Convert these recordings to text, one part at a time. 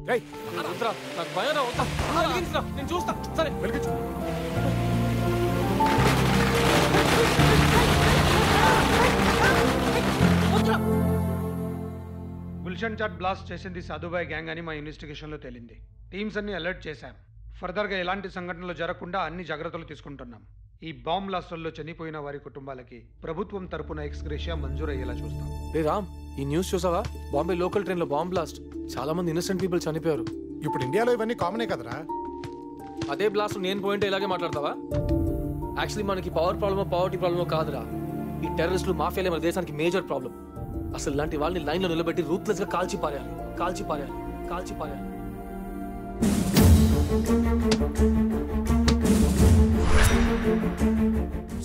నాకు భయం రా. నేను చూస్తా. సరే వెలిగించు. గుల్షన్ చాట్ బ్లాస్ట్ చేసింది సాధుబాయ్ గ్యాంగ్ అని మా ఇన్వెస్టిగేషన్లో తేలింది. టీమ్స్ అన్ని అలర్ట్ చేశాం. ఫర్దర్గా ఎలాంటి సంఘటనలు జరగకుండా అన్ని జాగ్రత్తలు తీసుకుంటున్నాం. ఈ బాంబ్ బ్లాస్టర్లో చనిపోయిన వారి కుటుంబాలకి ప్రభుత్వం తరపున ఎక్స్గ్రేషియా మంజూరు అయ్యేలా చూస్తాం. రే రామ్, ఈ న్యూస్ చూసావా? బాంబే లోకల్ ట్రైన్ లో బాంబ్ బ్లాస్ట్, చాలా మంది ఇన్నోసెంట్ పీపుల్ చనిపోయారు. ఇప్పుడు ఇండియాలో ఇవన్నీ కామనే కదరా. అదే బ్లాస్ట్ నేను పోయింటే ఇలాగే మాట్లాడతావా? యాక్చువల్లీ మనకి పవర్ ప్రాబ్లమో పావర్టీ ప్రాబ్లమో కాదురా, ఈ టెర్రరిస్టులు మాఫియాలే మన దేశానికి మేజర్ ప్రాబ్లం. అసలు ఇలాంటి వాళ్ళని లైన్ లో నిలబెట్టి రూత్లెస్ గా కాల్చి పారేయాలి.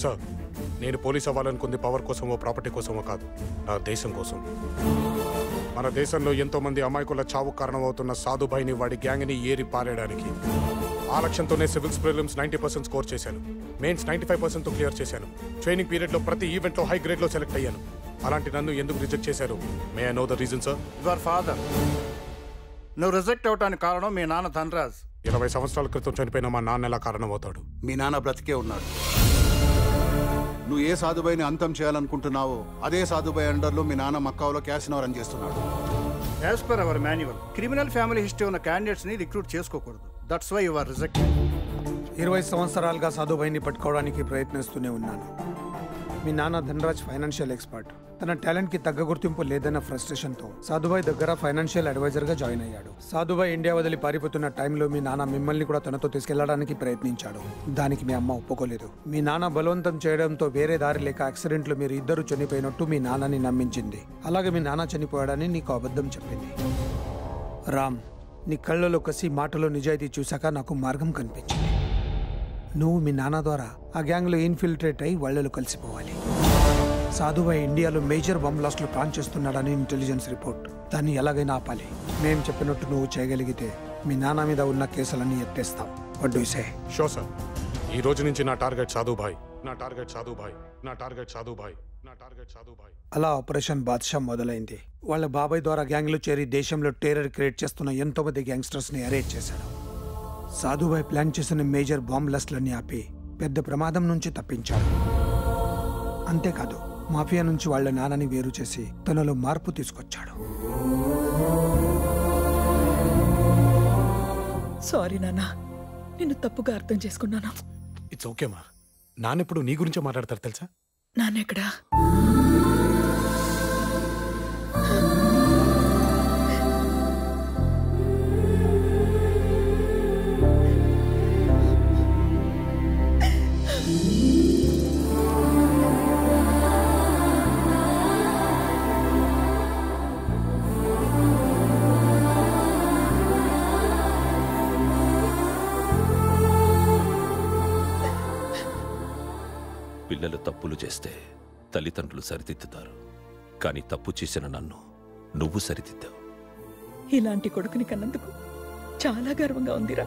సార్, నేను పోలీస్ అవ్వాలనుకుంది పవర్ కోసమో ప్రాపర్టీ కోసమో కాదు, నా దేశం కోసం. మన దేశంలో ఎంతో మంది అమాయకుల చావు కారణమవుతున్న సాధుభాయిని వాడి గ్యాంగ్ని ఏరి పారేయడానికి ఆ లక్ష్యంతోనే సివిల్స్ ప్రిలిమ్స్ 90% స్కోర్ చేశాను. మెయిన్స్ 95%తో క్లియర్ చేశాను. ట్రైనింగ్ పీరియడ్లో ప్రతి ఈవెంట్లో హై గ్రేడ్లో సెలెక్ట్ అయ్యాను. అలాంటి నన్ను ఎందుకు రిజెక్ట్ చేశారు? May I know the reason sir? Your father. నువ్వు రిజెక్ట్ అవడానికి కారణం మీ నాన్న ధనరాజ్. 20 సంవత్సరాల క్రితం చనిపోయిన మా నాన్న ఎలా కారణమవుతాడు? మీ నాన్న బ్రతికే ఉన్నాడు. నువ్వు ఏ సాధుబాయిని అంతం చేయాలనుకుంటున్నావో అదే సాధుబాయి అండర్లో మీ నాన్న మక్కాలో క్యాసినో రన్ చేస్తున్నాడు. As per our manual, criminal family history ఉన్న క్యాండిడేట్స్ ని రిక్రూట్ చేసుకోకూడదు. That's why you are rejected. 20 సంవత్సరాలుగా సాధుబాయిని పట్టుకోవడానికి ప్రయత్నిస్తూనే ఉన్నాను. మీ నాన్న ధనరాజ్ ఫైనాన్షియల్ ఎక్స్పర్ట్. తన టాలెంట్కి తగ్గ గుర్తింపు లేదన్న ఫ్రస్ట్రేషన్తో సాధుబాయ్ దగ్గర ఫైనాన్షియల్ అడ్వైజర్గా జాయిన్ అయ్యాడు. సాధుబాయ్ ఇండియా వదిలి పారిపోతున్న టైంలో మీ నాన్న మిమ్మల్ని కూడా తనతో తీసుకెళ్లడానికి ప్రయత్నించాడు. దానికి మీ అమ్మ ఒప్పుకోలేదు. మీ నాన్న బలవంతం చేయడంతో వేరే దారి లేక యాక్సిడెంట్లో మీరు ఇద్దరు చనిపోయినట్టు మీ నాన్నని నమ్మించింది. అలాగే మీ నాన్న చనిపోయాడని నీకు అబద్ధం చెప్పింది. రామ్, నీ కళ్ళలో కసి, మాటలో నిజాయితీ చూశాక నాకు మార్గం కనిపించింది. నువ్వు మీ నాన్న ద్వారా ఆ గ్యాంగ్లో ఇన్ఫిల్ట్రేట్ అయి వాళ్ళలో కలిసిపోవాలి. సాధుబాయ్ ఇండియాలో మేజర్ బాంబ్ బ్లాస్ట్లు ప్లాన్ చేస్తున్నాడని ఇంటెలిజెన్స్ రిపోర్ట్. దాన్ని ఎలాగైనా ఆపాలి. మేం చెప్పినట్టు నువ్వు చేయగలిగితే మీ నాన్న మీద ఉన్న కేసులన్నీ ఎత్తేస్తాం. What do you say? Show sir. ఈ రోజు నుంచి నా టార్గెట్ సాధుబాయ్. అలా ఆపరేషన్ బాద్షా మొదలైంది. వాళ్ళ బాబాయ్ ద్వారా గ్యాంగ్లో చేరి దేశంలో టెర్రర్ క్రియేట్ చేస్తున్న ఎంతో మంది గ్యాంగ్స్టర్స్ని అరేంజ్ చేశాడు. సాధుబాయ్ ప్లాన్ చేసిన మేజర్ బాంబ్ బ్లాస్ట్లన్నీ ఆపి పెద్ద ప్రమాదం నుంచి తప్పించాడు. అంతేకాదు, మాఫియా నుంచి వాళ్ళ నాన్నని వేరు చేసి తనలో మార్పు తీసుకొచ్చాడు. సారీ నాన్న, నిన్ను తప్పుగా అర్థం చేసుకున్నాను. ఇట్స్ ఓకే మా. నాన్నెప్పుడు నీ గురించే మాట్లాడతారు తెలుసా? నాన్నెక్కడా? పిల్లలు తప్పులు చేస్తే తల్లిదండ్రులు సరిదిద్దుతారు, కానీ తప్పు చేసిన నన్ను నువ్వు సరిదిద్దావు. ఇలాంటి కొడుకుని కన్నందుకు చాలా గర్వంగా ఉందిరా.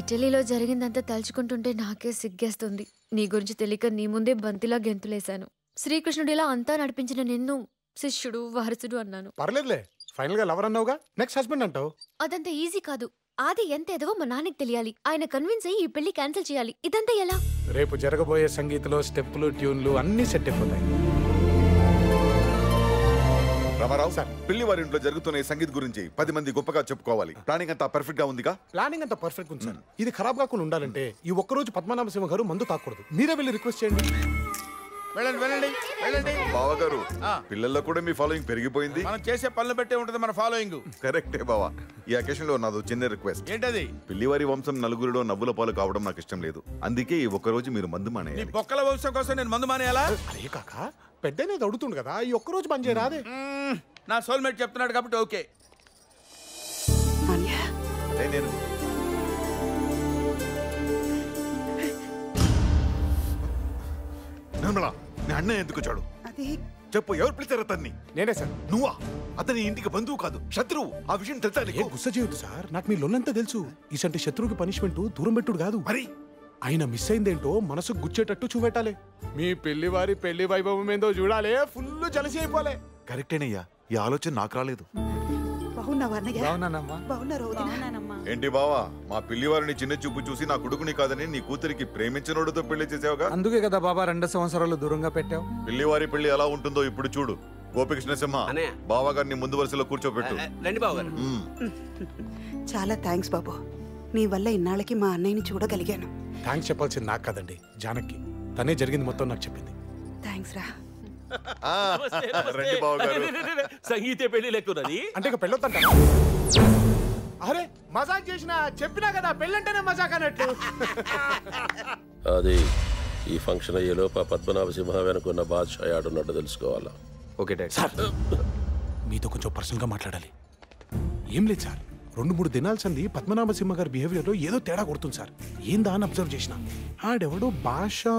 ఇటలీలో జరిగిందంతా తలుచుకుంటుంటే నాకే సిగ్గేస్తుంది. నీ గురించి తెలియక నీ ముందే బంతిలా గెంతులేశాను. శ్రీకృష్ణుడిలా అంతా నడిపించిన నిన్ను శిష్యుడు, వారసుడు అన్నాను. పర్లేదులే, ఫైనల్ గా లవర్ అన్నావుగా, నెక్స్ట్ హస్బెండ్ అంటావు. అదంతా ఈజీ కాదు. ఆది ఎంత ఎదవో మా నాన్నకి తెలియాలి. ఆయన కన్విన్స్ అయ్యి ఈ పెళ్లి క్యాన్సిల్ చేయాలి. ఇదంతా ఎలా? రేపు జరగబోయే సంగీతంలో స్టెప్పులు, ట్యూన్లు అన్ని సెట్ అయిపోతాయి. రామారావు సార్, పిల్లి వారి ఇంట్లో జరుగుతున్న ఈ సంగీత్ గురించి 10 మంది గొప్పగా చెప్పుకోవాలి. ప్లానింగ్ అంతా పర్ఫెక్ట్ గా ఉందిగా? ప్లానింగ్ అంతా పర్ఫెక్ట్ ఉంది సార్. ఇది ఖరాబ్ కాకుండా ఉండాలంటే ఈ ఒక్కరోజు పద్మనాభ సింహ గారు మందు తాకూడదు. మీరే వెళ్ళి రిక్వెస్ట్ చేయండి. బావ గారు, పిల్లల్లో కూడా మీ ఫాలోయింగ్ పెరిగిపోయింది. మనం చేసే పనులు బట్టే ఉంటుంది మన ఫాలోయింగ్. కరెక్టే బావా. ఈ అకేషన్ లో నాది చిన్న రిక్వెస్ట్. ఏంటది? పిల్లివారి వంశం నలుగురిలో నవ్వుల పాలు కావడం నాకు ఇష్టం లేదు. అందుకే ఈ ఒక్క రోజు మీరు మందు మానేయాలి. బొక్కల వంశం కోసం నేను మందు మానేయాలా? అరే కాక, పెద్దనే అడుగుతుండు కదా, ఈ ఒక్క రోజు బంద్ చేయరాదే? నా సోల్మేట్ చెప్తున్నాడు కాబట్టి ఓకే. నేను నిర్మలా, నీ అన్నయ్య ఎందుకు వచ్చాడు చెప్పు. ఎవరు పిలిచారు అతన్ని? నేనే సార్. నువ్వా? అతని ఇంటికి బంధువు కాదు, శత్రువు. ఆ విషయం తెలుసా నీకు? గుస్స చేయొద్దు సార్, నాకు మీ లొల్లంతా తెలుసు. ఇసంటి శత్రువుకి పనిష్మెంట్ దూరం పెట్టుడు కాదు. మరి ఆయన మిస్ అయిందేంటో మనసు గుచ్చేటట్టు చూపెట్టాలి. మీ పెళ్లివారి పెళ్లి వైభవం ఏందో చూడాలి. ఫుల్ జలసి అయిపోలే. కరెక్టేనయ్యా, ఈ ఆలోచన నాకు రాలేదు. బాగున్నావా అన్నయ్య? బాగున్నానమ్మా. బాగున్నారు వదినా? ఏంటి బావా, మా పిల్లివారిని చిన్న చూపు చూసి నా కొడుకుని కాదని నీ కూతురికి ప్రేమించినోడితో పెళ్లి చేసావుగా? అందుకే కదా బాబా 2 సంవత్సరాలు దూరంగా పెట్టావు. పిల్లివారి పెళ్లి ఎలా ఉంటుందో ఇప్పుడు చూడు. గోపికృష్ణ సింహ, బావా గారిని ముందు వరుసలో కూర్చోబెట్టు. రండి బావగారు. చాలా థ్యాంక్స్ బాబు, నీ వల్ల ఇన్నాళ్ళకి మా అన్నయ్యని చూడగలిగాను. థ్యాంక్స్ చెప్పాల్సింది నాకు కదండి, జానకి. తనే జరిగింది మొత్తం నాకు చెప్పింది. థ్యాంక్స్ రా. రండి బావ గారు. సంగీతే పెళ్లి లెక్కున్నది అంటే ఇక పెళ్ళొద్దంట. అరే మజాక్ చేసిన, చెప్పినా కదా పెళ్ళంటేనే మజాక్ అన్నట్టు. అది ఈ ఫంక్షన్ అయ్యేలోపు పద్మనాభ సింహ వెనుకున్న బాద్షా ఆడున్నట్టు తెలుసుకోవాలా? Okay daddy. సార్ మీతో కొంచెం పర్సనల్గా మాట్లాడాలి. ఏం లేదు సార్, 2-3 దినాల సంది పద్మనాభ సింహ గారి బిహేవియర్లో ఏదో తేడా కొడుతుంది సార్. ఏందా అని అబ్జర్వ్ చేసిన. ఆడెవడో బాద్షా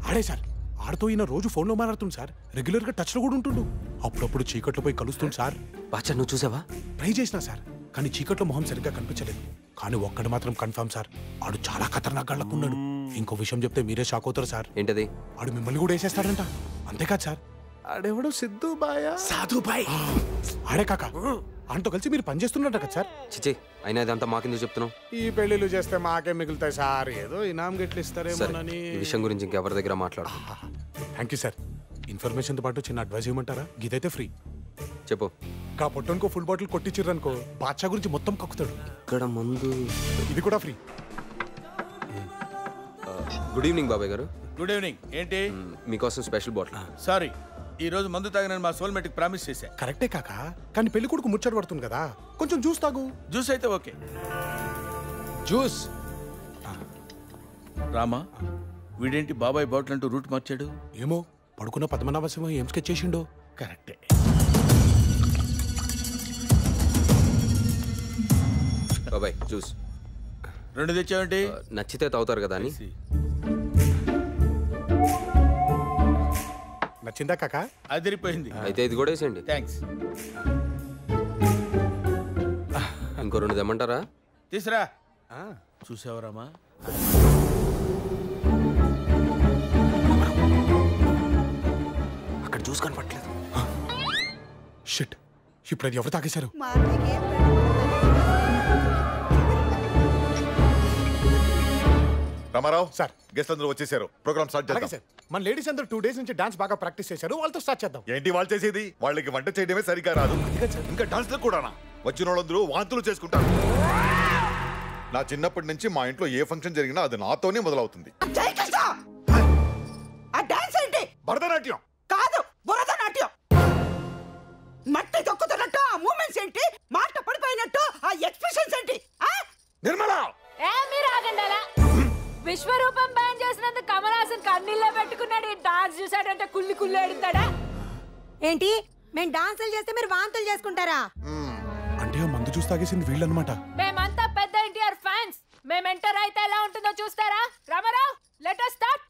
ఆడే సార్. ఆడుతో ఈయన రోజు ఫోన్లో మాట్లాడుతుంది సార్. రెగ్యులర్ గా టచ్ లో కూడా ఉంటుండు. అప్పుడప్పుడు చీకట్లో పోయి కలుస్తుంది సార్. బాద్షా నువ్వు చూసావా? ట్రై చేసినా సార్, కానీ చీకట్లో మొహం సరిగ్గా కనిపించలేదు. కానీ ఒక్కడు మాత్రం కన్ఫర్మ్ సార్, ఆడు చాలా ఖతర్నాక్ గళ్ళకున్నాడు. ఇంకో విషయం చెప్తే మీరే షాక్ అవుతారు సార్. ఏంటది? ఆడు మిమ్మల్ని కూడా వేసేస్తాడంట. అంతేకాదు సార్, ఆడెవడో సిద్ధు బాయ్, సాధు బాయ్ ఆడే కాక. ఆయనతో కలిసి మీరు పనిచేస్తున్నట్ట కదా సార్? చిచి, అయినా ఇదంతా మాకెందుకు చెప్తున్నావు? ఈ పెళ్లిళ్ళు చేస్తే మాకే మిగులుతాయి సార్, ఏదో ఇనాం గిట్లు ఇస్తారేమోనని. ఈ విషయం గురించి ఇంకెవరి దగ్గర మాట్లాడు. Thank you sir. ఇన్ఫర్మేషన్తో పాటు చిన్న అడ్వైస్ ఇవ్వమంటారా? ఇదైతే ఫ్రీ. చెప్పు. కా పొట్టనుకో ఫుల్ బాటిల్ కొట్టించిర్రనుకో, బాద్షా గురించి మొత్తం కక్కుతాడు. ఇక్కడ ముందు ఇది కూడా ఫ్రీ. గుడ్ ఈవినింగ్ బాబాయ్ గారు. Good evening. ఏంటి? మీకోసం స్పెషల్ బాటిల్. సారీ, ఈ రోజు మందు తాగినని మా సోల్మేట్ కి ప్రామిస్ చేశా. కరెక్టే కాక, కానీ పెళ్లి కొడుకు ముచ్చట పడుతుంది కదా, కొంచెం జ్యూస్ తాగు. జ్యూస్ అయితే ఓకే. జ్యూస్. రామా, వీడేంటి బాబాయ్ బాటిల్ అంటూ రూట్ మార్చాడు? ఏమో, పడుకున్న పద్మనాభ సింహ ఏం స్కెచ్ చేసిండో. కరెక్టే. బాబాయ్ జ్యూస్ 2 తెచ్చావేంటి? నచ్చితే తాగుతారు కదా అని. నచ్చిందా కాక? అదిరిపోయింది. అయితే ఇది కూడా వేసేయండి. థ్యాంక్స్. ఇంకో 2 తెమ్మంటారా? తీసురా. చూసావరామా, అక్కడ జ్యూస్ కనపట్లేదు. షిట్, ఇప్పుడు అది ఎవరు తాగేశారు? రామారావు సార్, గెస్ట్ అందరూ వచ్చేసారు. ప్రోగ్రామ్ స్టార్ట్ చేద్దాం. సార్, మన లేడీస్ అందరూ 2 days నుంచి డాన్స్ బాగా ప్రాక్టీస్ చేశారు, వాళ్ళతో స్టార్ట్ చేద్దాం. ఏంటి వాళ్ళు చేసేది? వాళ్ళకి వంట చేయడమే సరిగ్గా రాదు, ఇంకా డాన్స్ కూడానా? వచ్చిన వాళ్ళందరూ వాంతులు చేసుకుంటారు. నా చిన్నప్పటి నుంచి మా ఇంట్లో ఏ ఫంక్షన్ జరిగినా అది నాతోనే మొదలవుతుంది. భరతనాట్యం కాదు, భరతనాట్యం. మట్టి తొక్కుతున్నట్టు ఆ మూమెంట్స్ ఏంటి? మాట పడిపోయినట్టు ఆ ఎక్స్ప్రెషన్స్ ఏంటి? నిర్మల, మీరు ఆగండాలా? విశ్వరూపం బ్యాన్ చేసినందుకు కమల్ హాసన్ కన్నీళ్ళే పెట్టుకున్నాడు. ఈ డాన్స్ చూసాడంటే కుళ్ళి కుళ్ళి ఎడుతాడా ఏంటి? మేము డాన్సులు చేస్తే మీరు వాంతులు చేసుకుంటారా? అంటే ఆ మందు చూసి తాగేసింది వీళ్ళనమాట. మేమంతా పెద్ద ఎన్టీఆర్ ఫ్యాన్స్. మేము ఎంటర్ అయితే ఎలా ఉంటుందో చూస్తారా? Ramarao, let us start.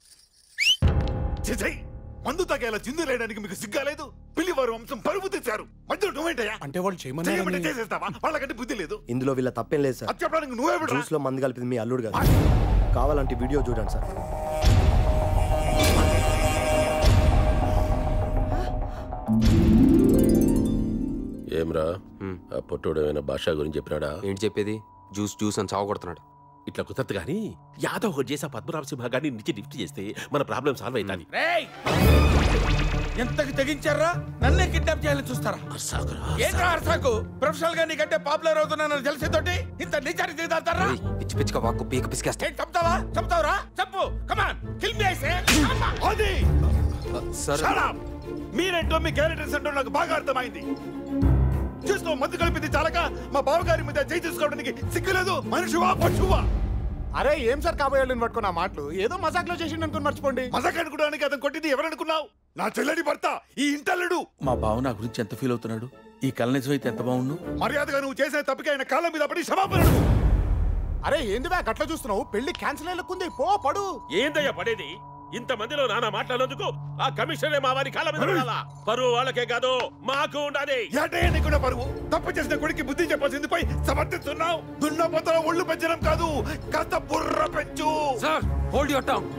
మందు తాగేలా చిందు లేయడానికి మీకు సిగ్గాలేదు? పిల్లివారు వంశం పరువు తెచ్చారు. మధ్యలో నువ్వేంటయ్యా? అంటే వాళ్ళు చేయమని చేసేస్తావా? వాళ్ళకంటే బుద్ధి లేదు. ఇందులో వీళ్ళ తప్పేం లేదు సార్. చెప్పడానికి నువ్వే జ్యూస్ లో మందు కలిపింది మీ అల్లుడు గారు. కావాలంటే వీడియో చూడండి సార్. ఏమ్రా, ఆ పొట్టోడు ఏమైనా భాష గురించి చెప్పినాడా? ఏంటి చెప్పేది? జ్యూస్ జ్యూస్ అని చావగొడుతున్నాడు. ఇట్లా కుదరదు కానీ యాదవ్ ఒకటి చేసి పద్మనాభ సింహ గారిని నుంచి లిఫ్ట్ చేస్తే మన ప్రాబ్లం సాల్వ్ అవుతుంది. ఎంతకి తెగించారా? నన్నే కిడ్నాప్ చేయాలని చూస్తారా? ఏంట్రా అర్సాకు? ప్రొఫెషనల్ గా నీకంటే పాపులర్ అవుతున్నానని తెలిసేతోటి ఇంత నిజానికి దిగుతారా? పిచ్చి పిచ్చిగా వాక్కు పీక పిసికేస్తా. చెప్తావా? చెప్తావరా? చెప్పు. కమాన్, కిల్ మీ ఐసే. అది సర్, మీరేంటో మీ క్యారెక్టర్స్ ఏంటో నాకు బాగా అర్థమైంది. చూస్తూ మధ్య కలిపింది చాలక మా బావగారి మీద చేయి తీసుకోవడానికి సిగ్గులేదు. మనిషివా పశువా? అరే ఏం సార్, కాబోయేళ్ళని పట్టుకున్న మాటలు ఏదో మజాక్ లో చేసిండు అనుకుని మర్చిపోండి. మజాక్ అనుకోవడానికి అతను కొట్టింది ఎవరనుకున్నావు? నా చెల్లెడి భర్త, ఈ ఇంటల్లుడు. మా బావ నా గురించి ఎంత ఫీల్ అవుతున్నాడు? ఈ కళ నిజం అయితే ఎంత బాగుండు. మర్యాదగా నువ్వు చేసిన తప్పికి ఆయన కాళ్ళ మీద పడి క్షమాపణలు. అరే ఏంది బ్యాగ్ అట్లా చూస్తున్నావు? పెళ్లి క్యాన్సిల్ అయ్యేకుంది, పో పడు. ఏందయ్యా పడేది? ఇంత మందిలో నానా మాట్లాడినందుకు ఆ కమిషనరే మా వారి కాళ్ళ మీద పడాలా? పరువు వాళ్ళకే కాదు మాకు ఉండాలి. నీకున్న పరువు. తప్పు చేసిన కొడుకు బుద్ధి చెప్పాల్సింది పోయి సమర్థిస్తున్నావు. దున్నపోతల ఒళ్ళు పెంచడం కాదు, కాస్త బుర్ర పెంచు. Sir, hold your tongue.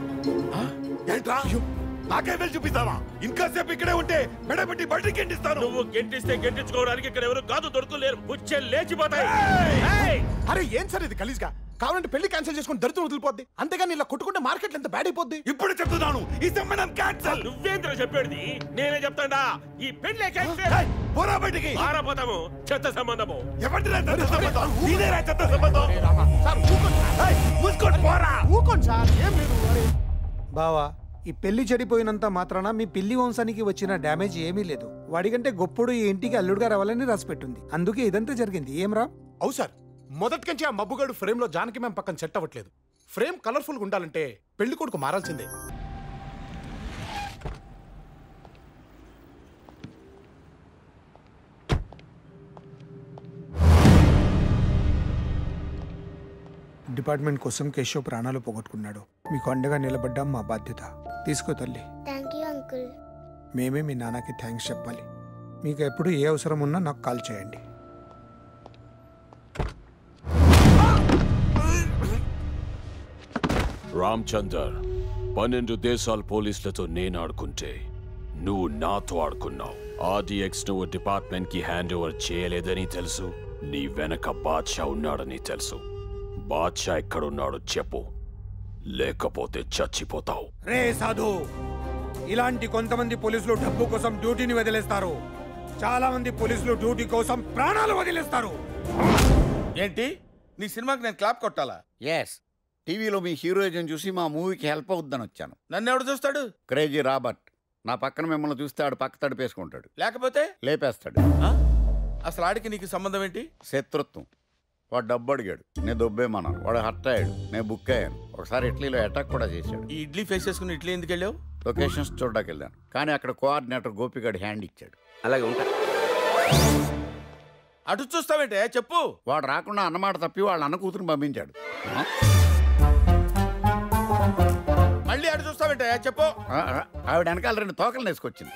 ఏంట్రా? నాకే వెళ్ళి చూపిస్తావా? ఇంకా సేపు ఇక్కడే ఉంటే మెడబెట్టి బయటికి గెంటిస్తాను. నువ్వు గెంటిస్తే గెంటించుకోవడానికి ఇక్కడ ఎవరు కాదు దొరకలేరు. వచ్చే లేచిపోతాయి. అరే ఏం సార్ ఇది గలీజ్గా? కావాలంటే పెళ్లి క్యాన్సిల్ చేసుకుని దరిద్రం వదిలిపోద్ది. అంతేగాని ఇలా కొట్టుకుంటే మార్కెట్ ఎంత బ్యాడ్ అయిపోద్ది. ఇప్పుడు చెప్తున్నాను, ఈ సంబంధం క్యాన్సిల్. నువ్వేంద్ర చెప్పేది? నేనే చెప్తాడా ఈ పెళ్లి క్యాన్సిల్. పోరా బయటికి. పారపోతాము. చెత్త సంబంధము. ఎవరిదిరా చెత్త సంబంధం? ఇదేరా చెత్త సంబంధం. మూసుకోండి పోరా. ఊకోండి సార్, ఏం లేదు. బావా, ఈ పెళ్లి చెడిపోయినంత మాత్రాన మీ పిల్లి వంశానికి వచ్చిన డ్యామేజ్ ఏమీ లేదు. వాడికంటే గొప్పడు ఈ ఇంటికి అల్లుడుగా రావాలని రాసిపెట్టింది. అందుకే ఇదంతా జరిగింది. ఏం రా? అవు సార్, మొదటి నుంచి ఆ మబ్బుగాడు ఫ్రేమ్ లో జానకి మేము పక్కన సెట్ అవ్వట్లేదు. ఫ్రేమ్ కలర్ఫుల్ గా ఉండాలంటే పెళ్లి కొడుకు మారాల్సిందే. డిపార్ట్మెంట్ కోసం కేశవ్ ప్రాణాలు పోగొట్టుకున్నాడు. మీకు అండగా నిలబడ్డాం మా బాధ్యత. తీసుకో తల్లి. Thank you uncle. మేమే మీ నాన్నకి థ్యాంక్స్ చెప్పాలి. మీకు ఎప్పుడు ఏ అవసరం ఉన్నా నాకు కాల్ చేయండి. రామచందర్, 12 దేశాల పోలీసులతో నేను ఆడుకుంటే నువ్వు నాతో ఆడుకున్నావు. ఆర్డీఎక్స్ నువ్వు డిపార్ట్మెంట్ కి హ్యాండ్ ఓవర్ చేయలేదని తెలుసు. నీ వెనక బాద్షా ఉన్నాడని తెలుసు. బాద్షా ఎక్కడున్నాడో చెప్పు, లేకపోతే చచ్చిపోతావు. రే సాధు, ఇలాంటి కొంతమంది పోలీసులు డబ్బు కోసం డ్యూటీని వదిలేస్తారు. చాలా మంది పోలీసులు డ్యూటీ కోసం ప్రాణాలు వదిలేస్తారు. ఏంటి నీ సినిమాకి నేను క్లాప్ కొట్టాలా? ఎస్, టీవీలో మీ హీరోయిజం చూసి మా మూవీకి హెల్ప్ అవుద్దని వచ్చాను. నన్ను ఎవడు చూస్తాడు? Crazy Robert. నా పక్కన మిమ్మల్ని చూస్తే ఆడు పక్క తడిపేసుకుంటాడు, లేకపోతే లేపేస్తాడు. అసలు ఆడికి నీకు సంబంధం ఏంటి? శత్రుత్వం. వాడు డబ్బు అడిగాడు, నేను దొబ్బేమన్నాను. వాడు హర్ట్ అయ్యాడు, నేను బుక్ అయ్యాను. ఒకసారి ఇడ్లీలో అటాక్ కూడా చేశాడు. ఈ ఇడ్లీ ఫేస్ చేసుకుని ఇడ్లీ ఎందుకు వెళ్ళావు? లొకేషన్స్ చూడడానికి వెళ్ళాను, కానీ అక్కడ కోఆర్డినేటర్ గోపిగాడు హ్యాండ్ ఇచ్చాడు. అలాగే ఉంటా. అటు చూస్తావేంటే చెప్పు. వాడు రాకుండా అన్నమాట తప్పి వాళ్ళ అన్న కూతురుని పంపించాడు. మళ్ళీ అటు చూస్తావేంటే చెప్పు. ఆవిడ వెనకాల 2 తోకలు వేసుకొచ్చింది.